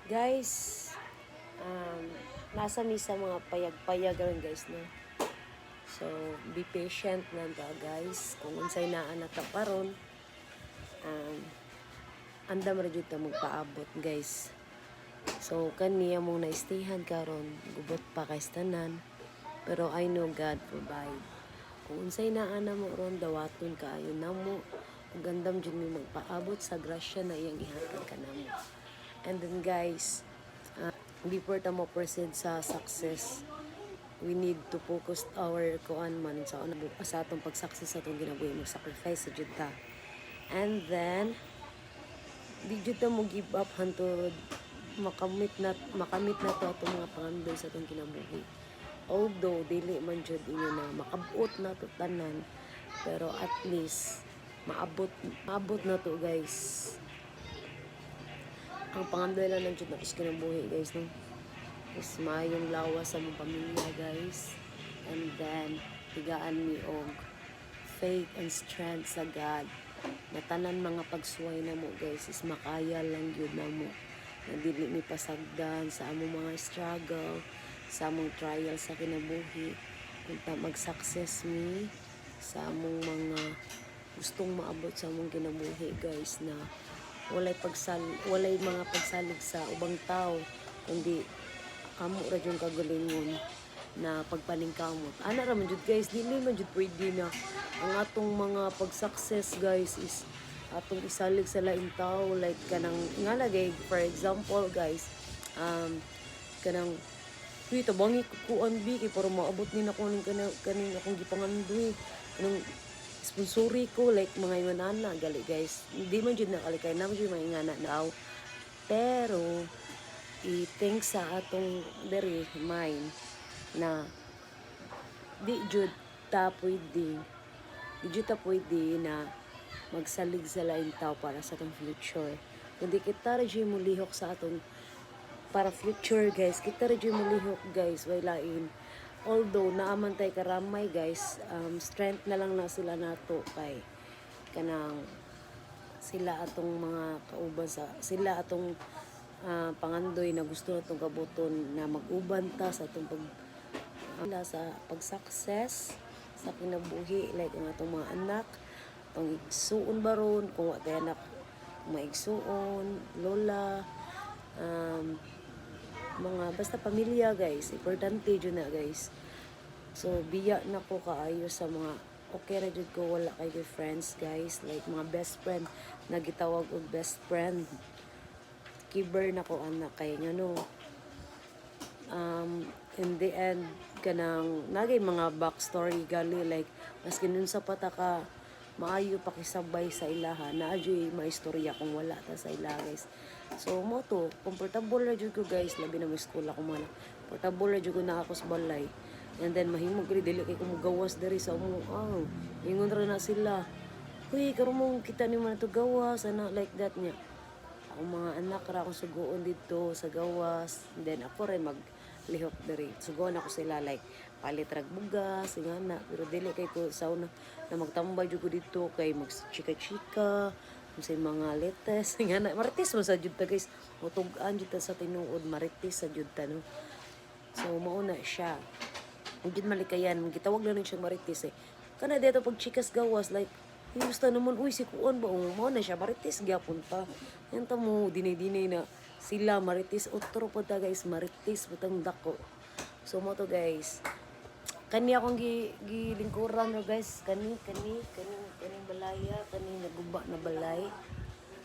Guys, um, nasa mi sa mga payag-payag ron guys, no? So, be patient lang ta guys. Kung unsay naa na ta paron, um, andam ra jud ta magpaabot guys. So, kaniya mong na-stayhan karon, gubot pa kay tanan. Pero I know God provide. Kung unsay naa na mo ron, dawaton kaayo na mo. Ug gandam jud mi magpaabot sa grasya na iyang ihatag kanamo. And then guys, before ta mo proceed sa success, we need to focus our kuan man sa sa atong pag-success sa atong ginabuhi, mo sacrifice sa jud ta. And then di jud ta mo give up hantod makamit na to atong mga pangandoy sa atong kinabuhi. Although dili man jud inyo na makabot na to tanan, pero at least maabot na to guys. Ang pangandoy lang ng jud na kinabuhi guys, no? Is maayong lawas sa mong pamilya guys. And then tigaan mi og faith and strength sa God na tanan mga pagsuway na mo guys is makaya lang yun na mo, na dili mi pasagdan sa among mga struggle, sa among trial sa kinabuhi, kunta mag-success mi sa among mga gustong maabot sa among kinabuhi guys, na walay mga pagsalig sa ubang tao, kundi amo ra yung kagalingon na pagpaningkamot. Ana ra man jud guys, dili man jud pwede na ang atong mga pag-success guys is atong isalig sa laing tao, like kanang nga lagay for example guys, kanang uy tabangi kuan bi kay para maabot ni nako ning kaning akong gipangandoy kanang sponsori ko, like mga imanana gali guys, hindi man jud nakalikay na jud mga ingana daw, pero i-think sa atong diri mind na di jud ta pwede na magsalig sa lain tao para sa atong future, kundi kita ra jud mo lihok sa atong para future guys, kita ra jud mo lihok guys, way lain. Although naaman tay karamay guys, strength na lang na sila nato kay kanang sila atong mga kauban sila atong pangandoy na gusto natong kabuton na mag-uban ta sa atong sa pag-success sa kinabuhi, like ang atong mga anak, pang igsuon baron kung wa tay anak maigsuon, lola, mga basta pamilya guys, importante jud na guys. So biya na ko kaayo sa mga okay ra jud ko wala kay friends guys, like mga best friend na gitawag og best friend, kiber na ko anak kay ngano in the end kanang nagay mga backstory gali, like maski nun sa pataka maayo pakisabay sa ilaha na adyoy maistorya kung wala ta sa ilaha guys. So mo to comfortable ra jud ko guys, labi na mo school ako man comfortable ra jud ko na ako sa balay, and then mahimog dili kay ko gawas diri sa mo ingon ra na sila, uy karon mo kita ni man to gawas ana, like that niya. Ang mga anak ra akong sugoon dito sa gawas, and then ako rin maglihok diri sugoon ako sila, like palit rag bugas ingana, pero dili kay ko sa una na magtambay jud ko dito kay magchika-chika sa mga letes ingana, marites mo sa jud ta guys, mutug-an jud ta sa tinuod, marites sa jud ta no. So mao na siya, jud malikayan gitawag lang siyang marites kana dito pag chikas gawas, like gusto naman, uy, si Kuan ba? Mo na siya, marites gyapon pa. Yan ta mo, dinay-dinay na sila, marites. Otro po ta guys, marites, butang dako. So mo to guys. Kani akong gilingkuran no guys. Kani balaya, kani naguba na balay.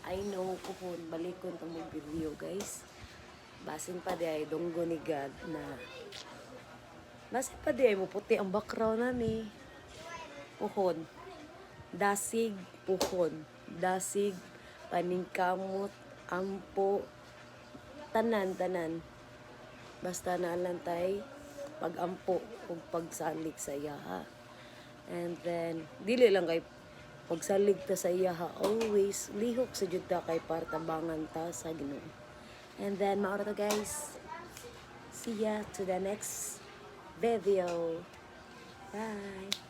I know ko po, balikon itong video guys. Basin pa di ay donggo ni God na basin pa di ay mo puti ang background na ni. Puhon. Dasig, puhon, dasig, paningkamot, ampo, tanan. Basta naalantay, pag-ampo o pagsalig sa iyaha. And then, dili lang kay pagsalig ta sa iyaha, always lihok sa jud ta kay partabangan ta sa Ginoo. And then, maura to guys. See ya to the next video. Bye!